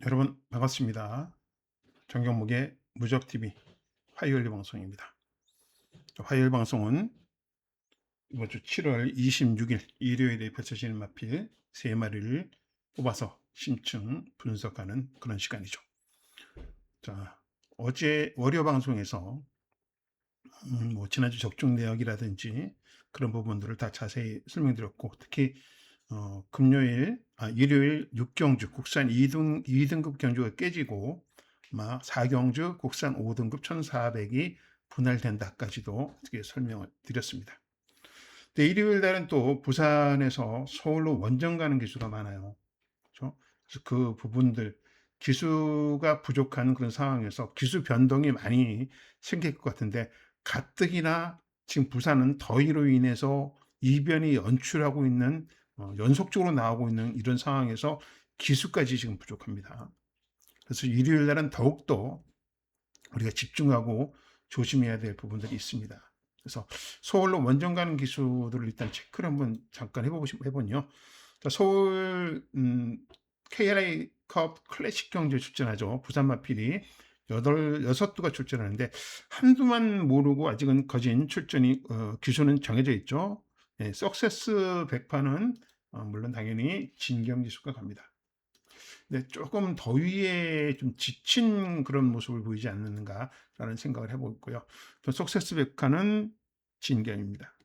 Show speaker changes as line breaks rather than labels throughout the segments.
여러분 반갑습니다. 정경목의 무적TV 화요일 방송입니다. 화요일 방송은 이번 주 7월 26일 일요일에 펼쳐지는 마필 3마리를 뽑아서 심층 분석하는 그런 시간이죠. 자, 어제 월요 방송에서 지난주 적중 내역이라든지 그런 부분들을 다 자세히 설명드렸고, 특히 일요일 6경주 국산 2등급 경주가 깨지고 4경주 국산 5등급 1,400이 분할된다까지도 어떻게 설명을 드렸습니다. 근데 일요일 날은 또 부산에서 서울로 원정 가는 기수가 많아요. 그렇죠? 그래서 그 부분들 기수가 부족한 그런 상황에서 기수 변동이 많이 생길 것 같은데, 가뜩이나 지금 부산은 더위로 인해서 이변이 연출하고 있는 연속적으로 나오고 있는 이런 상황에서 기수까지 지금 부족합니다. 그래서 일요일 날은 더욱더 우리가 집중하고 조심해야 될 부분들이 있습니다. 그래서 서울로 원정 가는 기수들을 일단 체크를 한번 잠깐 해보면요. 서울 KLA 컵 클래식 경주에 출전하죠. 부산 마필이 6두가 출전하는데 한두만 모르고 아직은 거진 출전이 기수는 정해져 있죠. 네, 석세스 100파는 물론 당연히 진경 기수가 갑니다. 근데 조금 더위에 좀 지친 그런 모습을 보이지 않는가라는 생각을 해보고요. 석세스 100파는 진경입니다.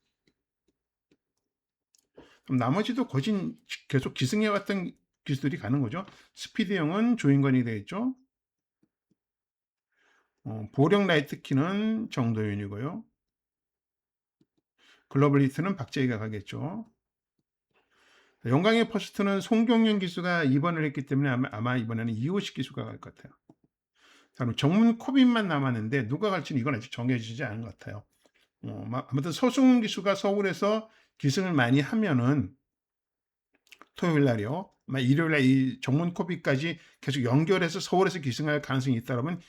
그럼 나머지도 거진 계속 기승해왔던 기수들이 가는 거죠. 스피드형은 조인관이 되겠죠. 보령 라이트키는 정도윤이고요. 글로벌 히트는 박재희가 가겠죠. 영광의 퍼스트는 송경윤 기수가 입원을 했기 때문에 아마 이번에는 이호식 기수가 갈 것 같아요. 그럼 정문 코빈만 남았는데 누가 갈지는 이건 아직 정해지지 않은 것 같아요. 아무튼 서승훈 기수가 서울에서 기승을 많이 하면은 토요일 날이요. 일요일 날 이 정문 코빗까지 계속 연결해서 서울에서 기승할 가능성이 있다면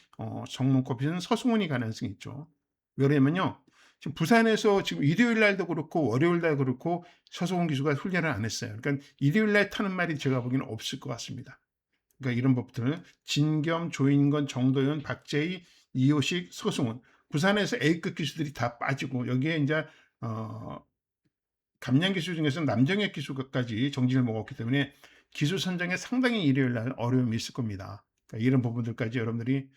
정문 코빗은 서승훈이 가능성이 있죠. 왜냐면요. 지금 부산에서 지금 일요일 날도 그렇고 월요일 날 그렇고 서승훈 기수가 훈련을 안 했어요. 그러니까 일요일 날 타는 말이 제가 보기에는 없을 것 같습니다. 그러니까 이런 법들은 진겸, 조인건, 정도현, 박재희, 이호식, 서승훈, 부산에서 A급 기수들이 다 빠지고 여기에 이제 감량 기수 중에서는 남정혁 기수까지 정진을 먹었기 때문에 기수 선정에 상당히 일요일 날 어려움이 있을 겁니다. 그러니까 이런 부분들까지 여러분들이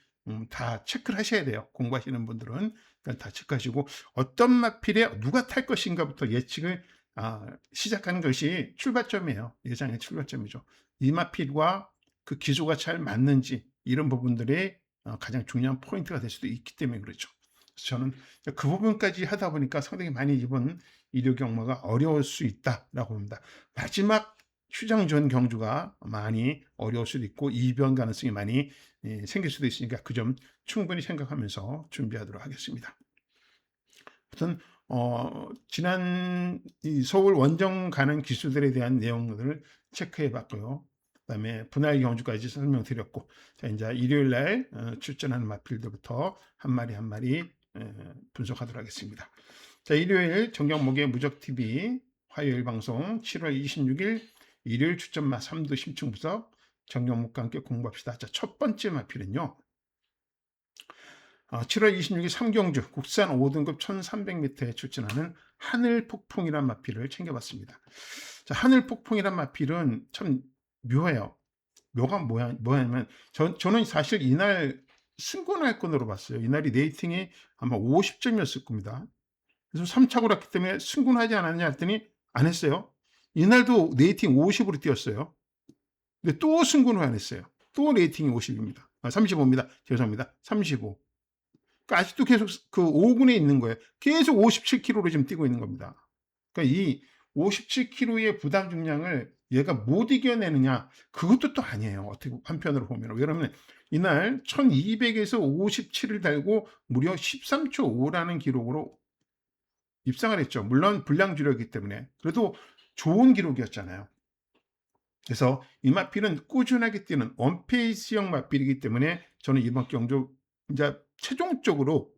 다 체크를 하셔야 돼요. 공부하시는 분들은 그러니까 다 체크하시고 어떤 마필에 누가 탈 것인가부터 예측을 시작하는 것이 출발점이에요. 예상의 출발점이죠. 이 마필과 그 기수가 잘 맞는지 이런 부분들이 가장 중요한 포인트가 될 수도 있기 때문에 그렇죠. 그래서 저는 그 부분까지 하다 보니까 상당히 많이 이번 일요 경마가 어려울 수 있다라고 봅니다. 마지막 휴장전 경주가 많이 어려울 수도 있고 이변 가능성이 많이 생길 수도 있으니까 그 점 충분히 생각하면서 준비하도록 하겠습니다. 아무튼 지난 이 서울 원정 가는 기수들에 대한 내용들을 체크해 봤고요. 그다음에 분할 경주까지 설명드렸고, 자 이제 일요일 날 출전하는 마필들부터 한 마리 한 마리 분석하도록 하겠습니다. 자, 일요일 정경목의 무적TV 화요일 방송 7월 26일 일요일 추천마 3두 심층 분석 정경목과 함께 공부합시다. 자, 첫 번째 마필은요. 7월 26일 삼경주 국산 5등급 1300m에 출전하는 하늘폭풍이란 마필을 챙겨봤습니다. 자, 하늘폭풍이란 마필은 참 묘해요. 묘가 뭐냐면 저는 사실 이날 승권할 건으로 봤어요. 이날이 레이팅이 아마 50점이었을 겁니다. 그래서 3착을 했기 때문에 승군하지 않았냐 했더니 안 했어요. 이날도 레이팅 50으로 뛰었어요. 근데 또 승군을 안 했어요. 또 레이팅이 50입니다. 35입니다. 죄송합니다. 35. 그러니까 아직도 계속 그 5군에 있는 거예요. 계속 57kg로 지금 뛰고 있는 겁니다. 그러니까 이 57kg의 부담 중량을 얘가 못 이겨내느냐, 그것도 또 아니에요. 어떻게 한편으로 보면. 왜냐면 이날 1200에서 57을 달고 무려 13초 5라는 기록으로 입상을 했죠. 물론 불량 주력이기 때문에. 그래도 좋은 기록이었잖아요. 그래서 이 마필은 꾸준하게 뛰는 원페이스형 마필이기 때문에 저는 이번 경주 이제 최종적으로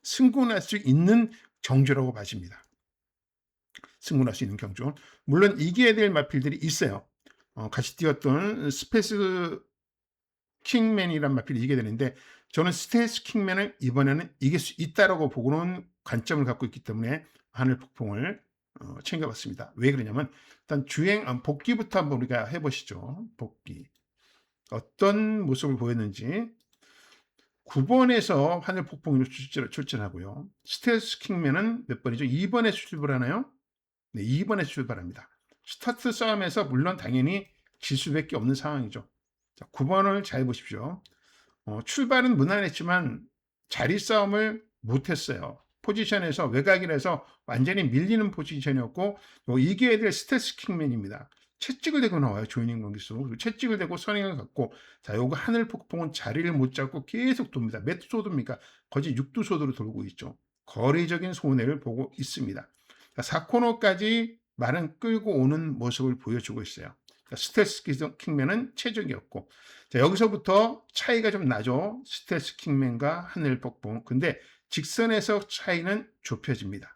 승군할 수 있는 경주라고 봐집니다. 승군할 수 있는 경주. 물론 이겨야 될 마필들이 있어요. 같이 뛰었던 스페이스 킹맨이란 마필을 이기게 되는데 저는 스텔스 킹맨을 이번에는 이길 수 있다라고 보고는 관점을 갖고 있기 때문에 하늘 폭풍을 챙겨봤습니다. 왜 그러냐면 일단 복귀부터 한번 우리가 해보시죠. 복귀 어떤 모습을 보였는지 9번에서 하늘 폭풍으로 출전하고요. 스텔스 킹맨은 몇 번이죠? 2번에 출발하나요? 네, 2번에 출발합니다. 스타트 싸움에서 물론 당연히 질 수밖에 없는 상황이죠. 자, 9번을 잘 보십시오. 출발은 무난했지만 자리 싸움을 못했어요. 포지션에서 외곽이라서 완전히 밀리는 포지션이었고 이겨야 될 스텔스 킹맨입니다. 채찍을 대고 나와요. 조이닝 공기수. 채찍을 대고 선행을 갖고 자 요거 하늘 폭풍은 자리를 못 잡고 계속 돕니다. 몇 소도입니까? 거의 6두소도로 돌고 있죠. 거리적인 손해를 보고 있습니다. 자, 4코너까지 말은 끌고 오는 모습을 보여주고 있어요. 스텔스 킹맨은 최적이었고 자, 여기서부터 차이가 좀 나죠. 스텔스 킹맨과 하늘 폭풍. 근데 직선에서 차이는 좁혀집니다.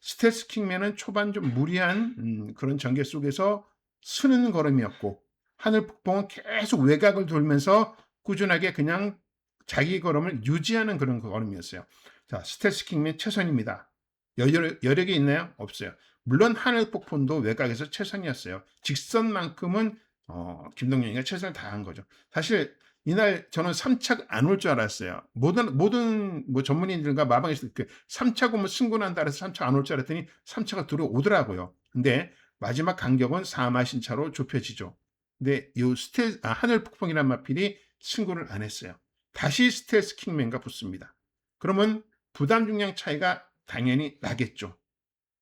스텔스 킹맨은 초반 좀 무리한 그런 전개 속에서 쓰는 걸음이었고 하늘 폭풍은 계속 외곽을 돌면서 꾸준하게 그냥 자기 걸음을 유지하는 그런 걸음이었어요. 자, 스텔스 킹맨 최선입니다. 여력이 있나요? 없어요. 물론 하늘 폭풍도 외곽에서 최선이었어요. 직선만큼은 김동영이가 최선을 다한 거죠. 사실 이날 저는 3차 안 올 줄 알았어요. 모든 뭐 전문인들과 마방에서 3차 오면 승부난다 해서 3차 안 올 줄 알았더니 3차가 들어오더라고요. 근데 마지막 간격은 4마신차로 좁혀지죠. 근데 이 하늘 폭풍이란 마필이 승부를 안 했어요. 다시 스텔스 킹맨과 붙습니다. 그러면 부담 중량 차이가 당연히 나겠죠.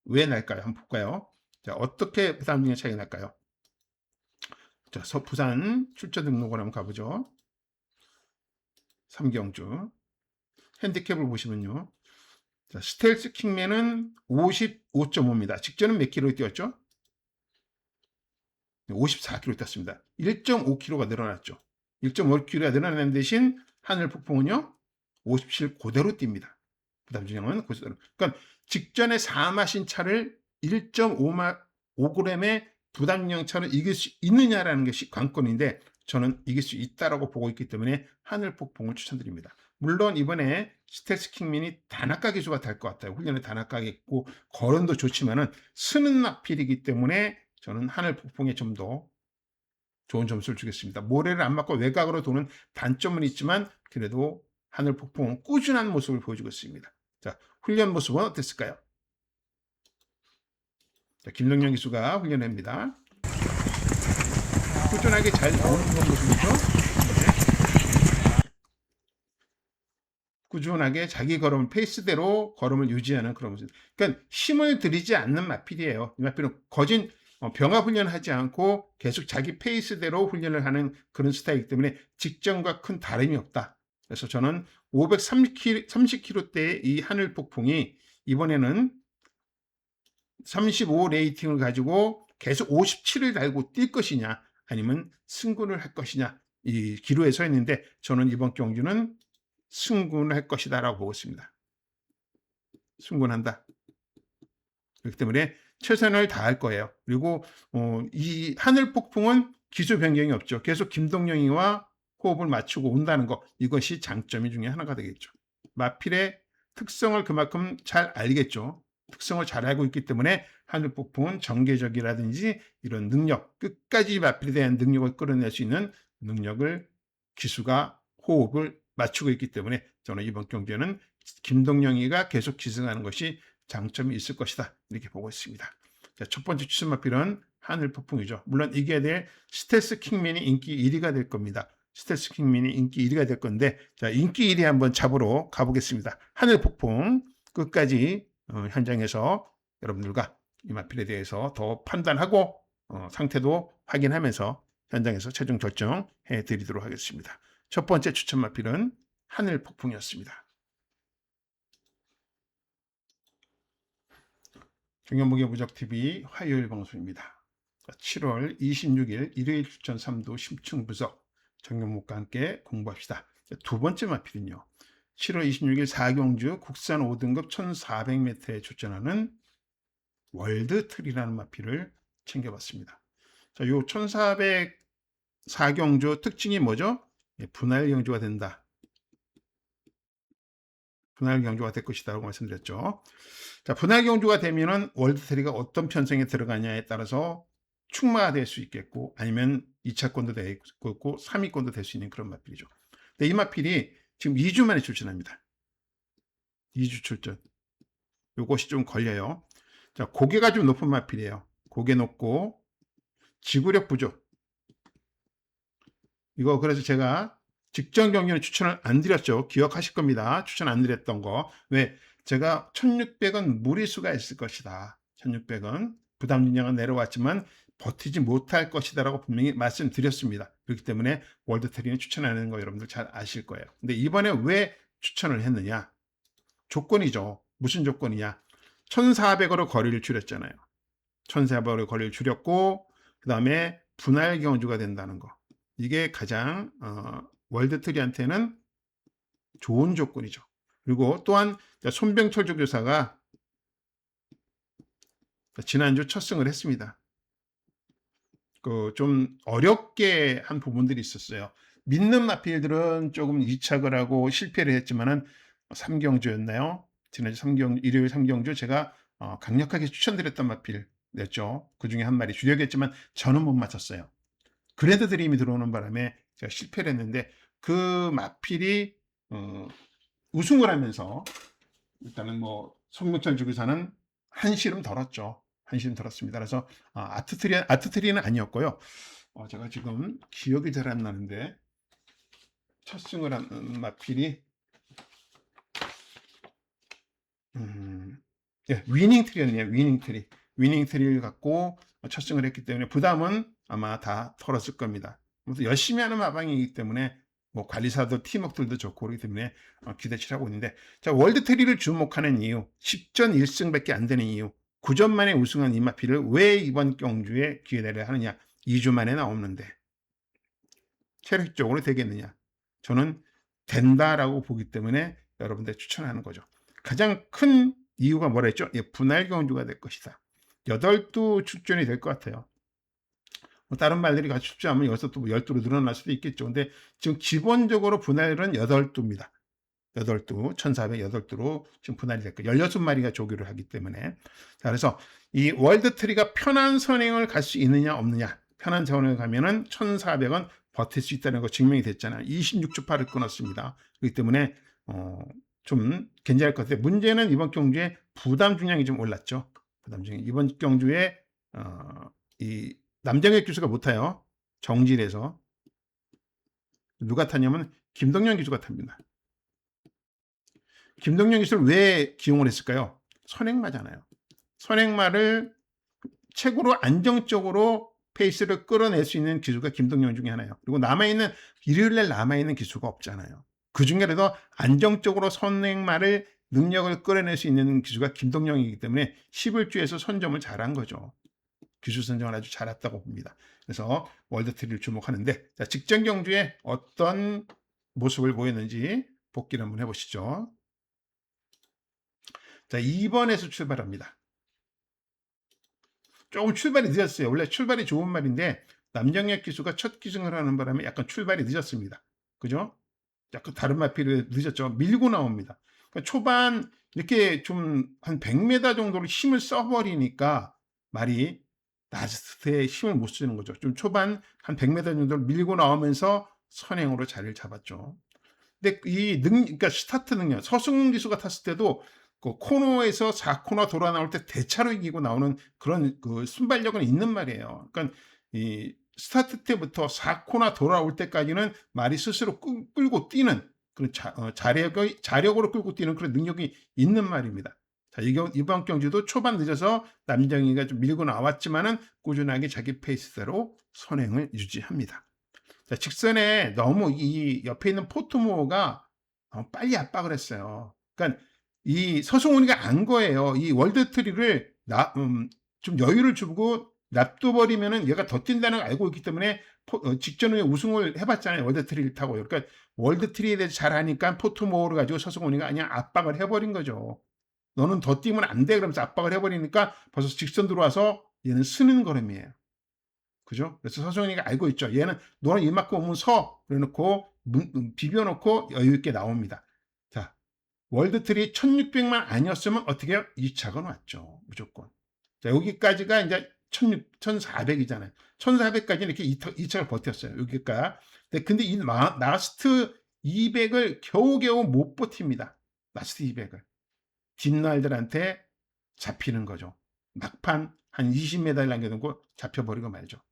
왜 날까요? 한번 볼까요? 자, 어떻게 부담 중량 차이가 날까요? 자, 부산 출전 등록을 한번 가보죠. 3경주. 핸디캡을 보시면요. 자, 스텔스 킹맨은 55.5입니다. 직전은 몇 킬로 뛰었죠? 54km 뛰었습니다. 1.5km가 늘어났죠. 1.5km가 늘어난 대신 하늘 폭풍은요. 57 그대로 뜁니다. 부담 중량은 그대로. 그러니까 직전에 4마신 차를 1.5g의 부담 중량 차를 이길 수 있느냐라는 것이 관건인데 저는 이길 수 있다라고 보고 있기 때문에 하늘 폭풍을 추천드립니다. 물론 이번에 스텔스 킹맨이 단학가 기수가 될 것 같아요. 훈련에 단학가겠고 걸음도 좋지만은 스는 마필이기 때문에 저는 하늘 폭풍에 좀 더 좋은 점수를 주겠습니다. 모래를 안 맞고 외곽으로 도는 단점은 있지만 그래도 하늘 폭풍은 꾸준한 모습을 보여주고 있습니다. 자, 훈련 모습은 어땠을까요? 자, 김동영 기수가 훈련합니다. 꾸준하게 잘 나오는 모습이죠. 네. 꾸준하게 자기 걸음 페이스대로 걸음을 유지하는 그런 모습. 그러니까 힘을 들이지 않는 마필이에요. 이 마필은 거진 병합 훈련을 하지 않고 계속 자기 페이스대로 훈련을 하는 그런 스타일이기 때문에 직전과 큰 다름이 없다. 그래서 저는 530km대의 이 하늘 폭풍이 이번에는 35 레이팅을 가지고 계속 57을 달고 뛸 것이냐 아니면 승군을 할 것이냐 이 기로에 서 있는데 저는 이번 경주는 승군을 할 것이다 라고 보고 있습니다. 승군한다. 그렇기 때문에 최선을 다할 거예요. 그리고 이 하늘 폭풍은 기수 변경이 없죠. 계속 김동영이와 호흡을 맞추고 온다는 거 이것이 장점이 중에 하나가 되겠죠. 마필의 특성을 그만큼 잘 알겠죠. 특성을 잘 알고 있기 때문에 하늘 폭풍은 정계적이라든지 이런 능력 끝까지 마필에 대한 능력을 끌어낼 수 있는 능력을 기수가 호흡을 맞추고 있기 때문에 저는 이번 경기에는 김동영이가 계속 기승하는 것이 장점이 있을 것이다 이렇게 보고 있습니다. 자, 첫 번째 추천 마필은 하늘 폭풍이죠. 물론 이겨야 될 스텔스 킹맨이 인기 1위가 될 겁니다. 스텔스 킹맨이 인기 1위가 될 건데 자, 인기 1위 한번 잡으러 가보겠습니다. 하늘 폭풍 끝까지 현장에서 여러분들과 이 마필에 대해서 더 판단하고 상태도 확인하면서 현장에서 최종 결정해 드리도록 하겠습니다. 첫 번째 추천 마필은 하늘 폭풍이었습니다. 정연목의 무적TV 화요일 방송입니다. 7월 26일 일요일 추천 3도 심층 분석 정연목과 함께 공부합시다. 두 번째 마필은요. 7월 26일 4경주 국산 5등급 1400m에 출전하는 월드트리라는 마필을 챙겨봤습니다. 자, 요 1400 4경주 특징이 뭐죠? 분할 경주가 된다. 분할 경주가 될 것이다라고 말씀드렸죠. 자, 분할 경주가 되면은 월드트리가 어떤 편성에 들어가냐에 따라서 충마가 될 수 있겠고, 아니면 2차권도 될 수 있고 3위권도 될 수 있는 그런 마필이죠. 근데 이 마필이 지금 2주 만에 출전합니다. 2주 출전. 요것이 좀 걸려요. 자, 고개가 좀 높은 마필이에요. 고개 높고 지구력 부족. 이거 그래서 제가 직전 경기는 추천을 안 드렸죠. 기억하실 겁니다. 추천 안 드렸던 거. 왜? 제가 1600은 무리수가 있을 것이다. 1600은 부담 진영은 내려왔지만 버티지 못할 것이다 라고 분명히 말씀드렸습니다. 그렇기 때문에 월드트리는 추천하는 거 여러분들 잘 아실 거예요. 근데 이번에 왜 추천을 했느냐? 조건이죠. 무슨 조건이냐? 1400으로 거리를 줄였잖아요. 1400으로 거리를 줄였고, 그 다음에 분할 경주가 된다는 거. 이게 가장 월드트리한테는 좋은 조건이죠. 그리고 또한 손병철 조교사가 지난주 첫 승을 했습니다. 좀 어렵게 한 부분들이 있었어요. 믿는 마필들은 조금 이착을 하고 실패를 했지만은 3경주였나요? 지난주 일요일 3경주 제가 강력하게 추천드렸던 마필 냈죠. 그 중에 한 마리 주력했지만 저는 못 맞췄어요. 그래도 드림이 들어오는 바람에 제가 실패를 했는데 그 마필이 우승을 하면서 일단은 뭐 송명철 주기사는 한시름 덜었죠. 한시름 덜었습니다. 그래서 아트트리는 아니었고요. 제가 지금 기억이 잘 안 나는데 첫 승을 한 마필이 위닝트리였네요. 위닝트리를 갖고 첫 승을 했기 때문에 부담은 아마 다 털었을 겁니다. 열심히 하는 마방이기 때문에 뭐 관리사도 팀워크들도 좋고 그렇기 때문에 기대치를 하고 있는데, 자, 월드트리를 주목하는 이유, 10전 1승밖에 안 되는 이유, 9전 만에 우승한 이 마필을 왜 이번 경주에 기회를 하느냐? 2주 만에 나오는데 체력적으로 되겠느냐? 저는 된다라고 보기 때문에 여러분들 추천하는 거죠. 가장 큰 이유가 뭐라 했죠? 분할 경주가 될 것이다. 8두 출전이 될 것 같아요. 다른 말들이 같이 출전하면 여기서 또 12로 늘어날 수도 있겠죠. 근데 지금 기본적으로 분할은 8두입니다. 8두, 1408두로 지금 분할이 됐고 16마리가 조교를 하기 때문에. 자, 그래서 이 월드트리가 편한 선행을 갈 수 있느냐 없느냐. 편한 선행을 가면은 1400은 버틸 수 있다는 거 증명이 됐잖아요. 26주 팔을 끊었습니다. 그렇기 때문에 좀 괜찮을 것 같아요. 문제는 이번 경주에 부담 중량이 좀 올랐죠. 부담 중량. 이번 경주에 이 남정혁 기수가 못 타요. 정질에서. 누가 타냐면 김동현 기수가 탑니다. 김동현 기수를 왜 기용을 했을까요? 선행마잖아요. 선행마를 최고로 안정적으로 페이스를 끌어낼 수 있는 기수가 김동현 중에 하나예요. 그리고 일요일날 남아있는 기수가 없잖아요. 그 중에라도 안정적으로 선행마를 능력을 끌어낼 수 있는 기수가 김동영이기 때문에 11주에서 선점을 잘한 거죠. 기수 선정을 아주 잘했다고 봅니다. 그래서 월드트리를 주목하는데, 자, 직전 경주에 어떤 모습을 보였는지 복기를 한번 해보시죠. 자, 2번에서 출발합니다. 조금 출발이 늦었어요. 원래 출발이 좋은 말인데 남정혁 기수가 첫 기승을 하는 바람에 약간 출발이 늦었습니다. 그죠? 약간 다른 마필이 늦었죠. 밀고 나옵니다. 그러니까 초반 이렇게 좀 한 100m 정도로 힘을 써버리니까 말이 라스트에 힘을 못 쓰는 거죠. 좀 초반 한 100m 정도를 밀고 나오면서 선행으로 자리를 잡았죠. 근데 그러니까 스타트 능력, 서승훈 기수가 탔을 때도 그 코너에서 4코너 돌아 나올 때 대차로 이기고 나오는 그런 그 순발력은 있는 말이에요. 그러니까 이 스타트 때부터 4코너 돌아올 때까지는 말이 스스로 끌고 뛰는 그런 자력으로 끌고 뛰는 그런 능력이 있는 말입니다. 자, 이번 경주도 초반 늦어서 남정희가 좀 밀고 나왔지만은 꾸준하게 자기 페이스대로 선행을 유지합니다. 자, 직선에 너무 이 옆에 있는 포트모어가 빨리 압박을 했어요. 그러니까 이 서승훈이가 안 거예요. 이 월드트리를 좀 여유를 주고 놔둬버리면은 얘가 더 뛴다는 걸 알고 있기 때문에 직전에 우승을 해봤잖아요. 월드트리를 타고. 그러니까 월드트리에 대해서 잘하니까 포트모어를 가지고 서승훈이가 그냥 압박을 해버린 거죠. 너는 더 뛰면 안 돼. 그러면서 압박을 해버리니까 벌써 직선 들어와서 얘는 쓰는 걸음이에요. 그죠? 그래서 서승훈이가 알고 있죠. 얘는 너는 이만큼 오면 서. 그래놓고 비벼놓고 여유 있게 나옵니다. 자, 월드트리 1600만 아니었으면 어떻게 해요? 2차가 왔죠. 무조건. 자, 여기까지가 이제 1400이잖아요. 1400까지는 이렇게 2차를 버텼어요. 여기가. 근데 이 라스트 200을 겨우겨우 못 버팁니다. 라스트 200을. 뒷날들한테 잡히는 거죠. 막판 한 20m 남겨두고 잡혀버리고 말죠.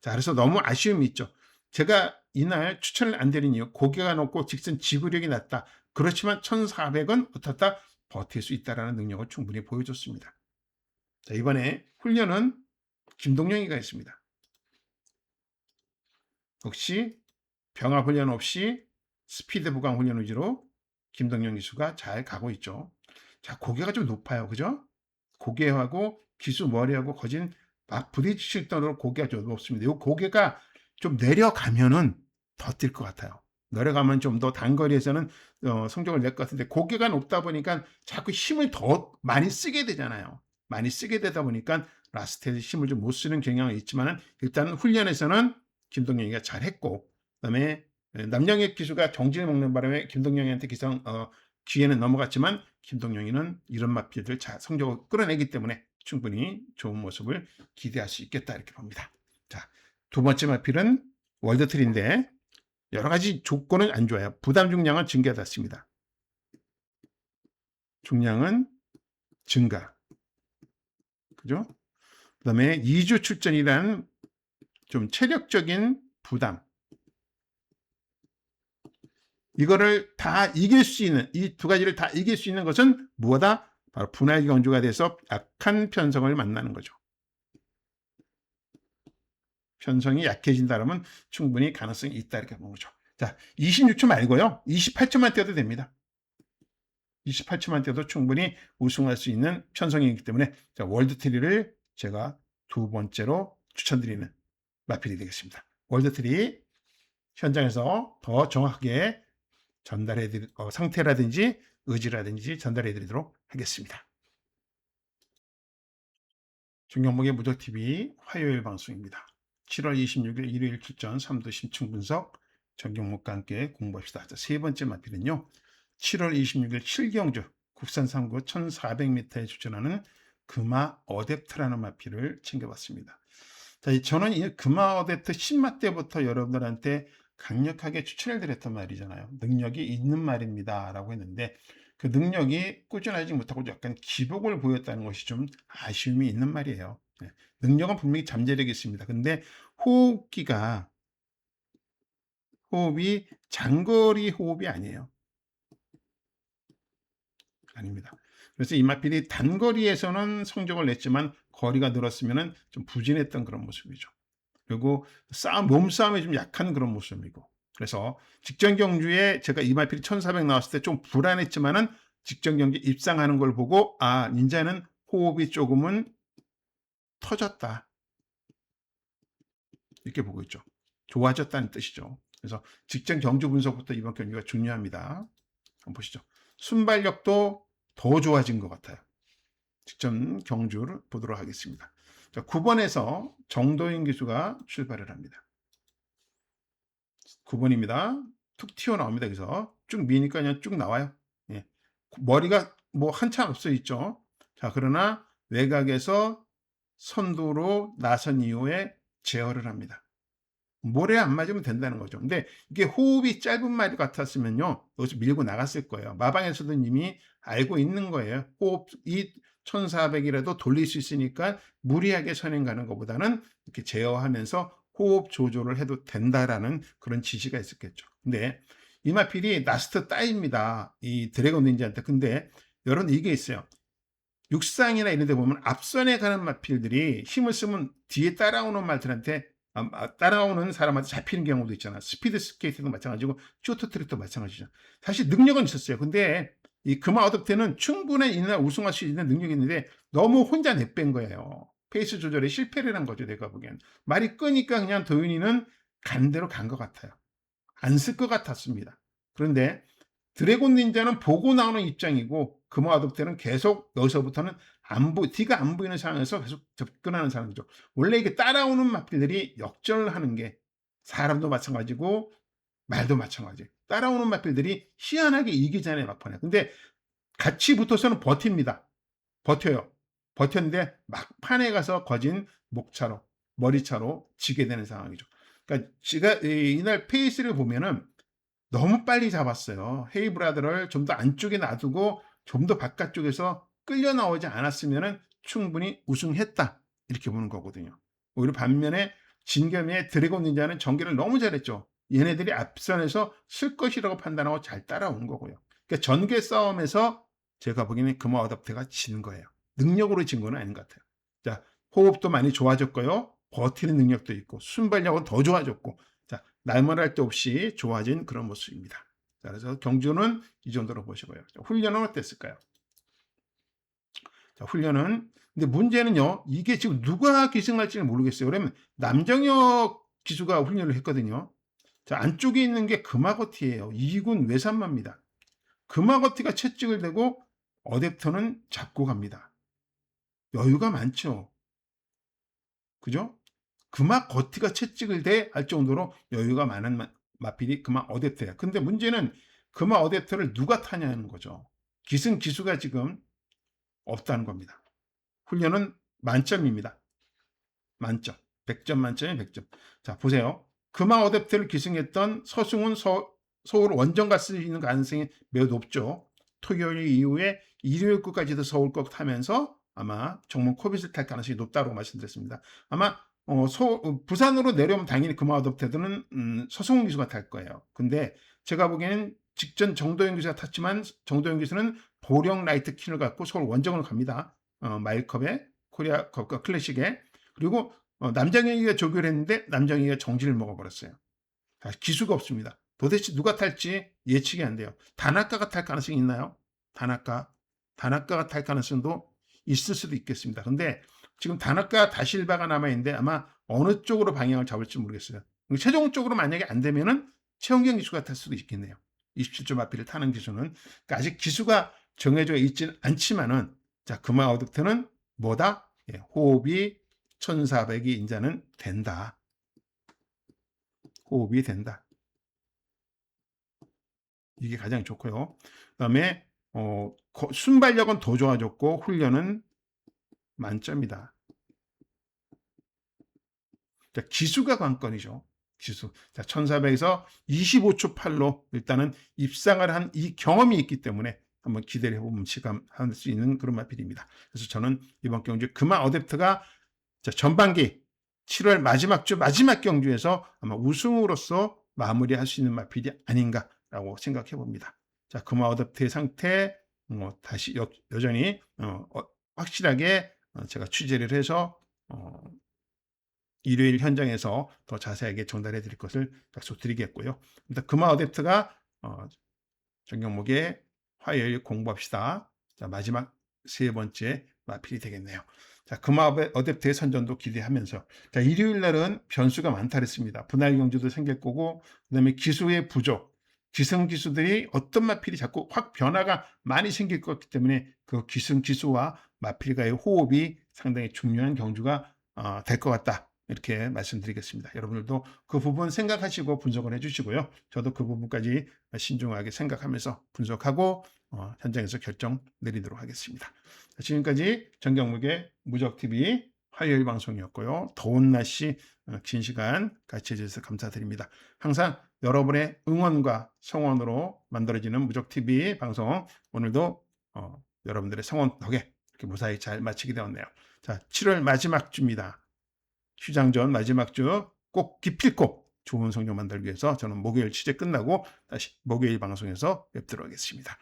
자, 그래서 너무 아쉬움이 있죠. 제가 이날 추천을 안 드린 이유, 고개가 높고 직선 지구력이 낮다. 그렇지만 1400은 어떻다? 버틸 수 있다는 능력을 충분히 보여줬습니다. 자, 이번에 훈련은 김동영이가 했습니다. 역시 병합 훈련 없이 스피드 부강 훈련 위주로 김동영 기수가 잘 가고 있죠. 자, 고개가 좀 높아요. 그죠? 고개하고 기수 머리하고 거진 막 부딪힐 정도로 고개가 좀 높습니다. 이 고개가 좀 내려가면은 더 뛸 것 같아요. 내려가면 좀 더 단거리에서는 성적을 낼 것 같은데 고개가 높다 보니까 자꾸 힘을 더 많이 쓰게 되잖아요. 많이 쓰게 되다 보니까 라스트에 힘을 좀 못 쓰는 경향이 있지만은 일단 훈련에서는 김동영이가 잘했고, 그다음에 남영혁 기수가 정진을 먹는 바람에 김동영이한테 기회는 넘어갔지만 김동영이는 이런 마필들 잘 성적을 끌어내기 때문에 충분히 좋은 모습을 기대할 수 있겠다 이렇게 봅니다. 자, 두 번째 마필은 월드트리인데 여러 가지 조건은 안 좋아요. 부담 중량은 증가됐습니다. 중량은 증가. 그죠? 그 다음에 2주 출전이라는 좀 체력적인 부담. 이거를 다 이길 수 있는, 이 두 가지를 다 이길 수 있는 것은 무엇이다? 바로 분할 경주가 돼서 약한 편성을 만나는 거죠. 편성이 약해진다면 충분히 가능성이 있다 이렇게 보는 거죠. 자, 26초 말고요. 28초만 뛰어도 됩니다. 28초만 뛰어도 충분히 우승할 수 있는 편성이기 때문에 자, 월드트리를 제가 두 번째로 추천드리는 마필이 되겠습니다. 월드트리 현장에서 더 정확하게 전달해드릴 상태라든지 의지라든지 전달해드리도록 하겠습니다. 중경목의 무적TV 화요일 방송입니다. 7월 26일 일요일 출전 3도 심층 분석 정경목과 함께 공부합시다. 세 번째 마필은요. 7월 26일 7경주 국산 3구 1400m에 출전하는 금화 어댑트라는 마필을 챙겨봤습니다. 자, 저는 이 금화 어댑트 10마 때부터 여러분들한테 강력하게 추천을 드렸단 말이잖아요. 능력이 있는 말입니다. 라고 했는데 그 능력이 꾸준하지 못하고 약간 기복을 보였다는 것이 좀 아쉬움이 있는 말이에요. 네. 능력은 분명히 잠재력이 있습니다. 근데 호흡이 장거리 호흡이 아니에요. 아닙니다. 그래서 이마필이 단거리에서는 성적을 냈지만 거리가 늘었으면 좀 부진했던 그런 모습이죠. 그리고 몸싸움에 좀 약한 그런 모습이고. 그래서 직전 경주에 제가 이마필이 1400 나왔을 때 좀 불안했지만은 직전 경기 입상하는 걸 보고 아, 이제는 호흡이 조금은 터졌다. 이렇게 보고 있죠. 좋아졌다는 뜻이죠. 그래서 직전 경주 분석부터 이번 경기가 중요합니다. 한번 보시죠. 순발력도 더 좋아진 것 같아요. 직전 경주를 보도록 하겠습니다. 자, 9번에서 정도인 기수가 출발을 합니다. 9번입니다. 툭 튀어나옵니다. 그래서 쭉 미니까 그냥 쭉 나와요. 예. 머리가 뭐 한참 앞서 있죠. 자, 그러나 외곽에서 선두로 나선 이후에 제어를 합니다. 모래 안 맞으면 된다는 거죠. 근데 이게 호흡이 짧은 말 같았으면요. 여기서 밀고 나갔을 거예요. 마방에서도 이미 알고 있는 거예요. 호흡이 1400이라도 돌릴 수 있으니까 무리하게 선행 가는 것보다는 이렇게 제어하면서 호흡 조절을 해도 된다라는 그런 지시가 있었겠죠. 근데 이마필이 라스트 따입니다. 이 드래곤 닌자한테. 근데 여러분 이게 있어요. 육상이나 이런 데 보면 앞선에 가는 마필들이 힘을 쓰면 뒤에 따라오는 말들한테 따라오는 사람한테 잡히는 경우도 있잖아. 스피드 스케이트도 마찬가지고 쇼트트랙도 마찬가지죠. 사실 능력은 있었어요. 근데 이 금화 어댑트는 충분히 이날 우승할 수 있는 능력이 있는데 너무 혼자 내뺀 거예요. 페이스 조절에 실패를 한 거죠. 내가 보기엔. 말이 끄니까 그냥 도윤이는 간 대로 간 것 같아요. 안 쓸 것 같았습니다. 그런데 드래곤 닌자는 보고 나오는 입장이고 금화 어댑트는 계속 여기서부터는 뒤가 안 보이는 상황에서 계속 접근하는 사람이죠. 원래 이게 따라오는 마필들이 역전을 하는 게 사람도 마찬가지고 말도 마찬가지예요. 따라오는 마필들이 희한하게 이기 전에 막판에. 근데 같이 붙어서는 버팁니다. 버텨요. 버텼는데 막판에 가서 거진 목차로, 머리차로 지게 되는 상황이죠. 그러니까 제가 이날 페이스를 보면은 너무 빨리 잡았어요. 헤이브라더를 좀 더 안쪽에 놔두고 좀 더 바깥쪽에서 끌려 나오지 않았으면은 충분히 우승했다. 이렇게 보는 거거든요. 오히려 반면에 진겸이의 드래곤 닌자는 전개를 너무 잘했죠. 얘네들이 앞선에서 쓸 것이라고 판단하고 잘 따라온 거고요. 그러니까 전개 싸움에서 제가 보기에는 금화 어댑터가 진 거예요. 능력으로 진 건 아닌 것 같아요. 자, 호흡도 많이 좋아졌고요. 버티는 능력도 있고 순발력은 더 좋아졌고, 자, 날말할 데 없이 좋아진 그런 모습입니다. 자, 그래서 경주는 이 정도로 보시고요. 자, 훈련은 어땠을까요? 자, 훈련은, 근데 문제는요, 이게 지금 누가 기승할지는 모르겠어요. 그러면 남정혁 기수가 훈련을 했거든요. 자, 안쪽에 있는 게 금화거티예요. 2군 외산마입니다. 금화거티가 채찍을 대고 어댑터는 잡고 갑니다. 여유가 많죠. 그죠? 금화거티가 채찍을 대 할 정도로 여유가 많은 마필이 금화 어댑터야. 근데 문제는 금화 어댑터를 누가 타냐는 거죠. 기승 기수가 지금 없다는 겁니다. 훈련은 만점입니다. 만점. 100점 만점에 100점. 자, 보세요. 금화 어댑터를 기승했던 서승훈 서울 원정 갈 수 있는 가능성이 매우 높죠. 토요일 이후에 일요일까지도 서울 거 타면서 아마 정문 코빗을 탈 가능성이 높다고 말씀드렸습니다. 아마 부산으로 내려오면 당연히 금화 어댑터는 서승훈 기수가 탈 거예요. 근데 제가 보기에는 직전 정도영 기수가 탔지만 정도영 기수는 보령 라이트 킨을 갖고 서울 원정을 갑니다. 마일컵에 코리아컵과 클래식에. 그리고 남정희가 조교를 했는데 남정희가 정지를 먹어버렸어요. 기수가 없습니다. 도대체 누가 탈지 예측이 안 돼요. 다나카가 탈 가능성이 있나요? 다나카가 탈 가능성도 있을 수도 있겠습니다. 근데 지금 다나카 다실바가 남아있는데 아마 어느 쪽으로 방향을 잡을지 모르겠어요. 최종적으로 만약에 안 되면은 최원경 기수가 탈 수도 있겠네요. 27점 앞비를 타는 기수는. 그러니까 아직 기수가 정해져 있지는 않지만은, 자, 금화 어댑터는 뭐다? 예, 호흡이 1400이 인자는 된다. 호흡이 된다. 이게 가장 좋고요. 그다음에 순발력은 더 좋아졌고 훈련은 만점이다. 자, 기수가 관건이죠. 기수. 자, 1400에서 25초 8로 일단은 입상을 한 이 경험이 있기 때문에 한번 기대를 해보면 체감할 수 있는 그런 마필입니다. 그래서 저는 이번 경주 금화 어댑터가 전반기 7월 마지막 주 마지막 경주에서 아마 우승으로서 마무리할 수 있는 마필이 아닌가라고 생각해 봅니다. 자, 금화 어댑터의 상태 다시 여전히 확실하게 제가 취재를 해서 일요일 현장에서 더 자세하게 전달해 드릴 것을 약속드리겠고요. 일단 금화 어댑터가 정경목의 화요일 공부합시다. 자, 마지막 세 번째 마필이 되겠네요. 자, 금화 어댑터의 선전도 기대하면서, 자, 일요일 날은 변수가 많다 그랬습니다. 분할 경주도 생길 거고, 그다음에 기수의 부족, 기성 기수들이 어떤 마필이 자꾸 확 변화가 많이 생길 것 같기 때문에 그 기승 기수와 마필과의 호흡이 상당히 중요한 경주가 될 것 같다. 이렇게 말씀드리겠습니다. 여러분들도 그 부분 생각하시고 분석을 해주시고요. 저도 그 부분까지 신중하게 생각하면서 분석하고 현장에서 결정 내리도록 하겠습니다. 지금까지 정경묵의 무적TV 화요일 방송이었고요. 더운 날씨 긴 시간 같이 해주셔서 감사드립니다. 항상 여러분의 응원과 성원으로 만들어지는 무적TV 방송, 오늘도 여러분들의 성원 덕에 이렇게 무사히 잘 마치게 되었네요. 자, 7월 마지막 주입니다. 휴장전 마지막 주 꼭 기필코 좋은 성적 만들기 위해서 저는 목요일 취재 끝나고 다시 목요일 방송에서 뵙도록 하겠습니다.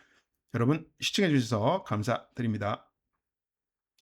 여러분 시청해 주셔서 감사드립니다.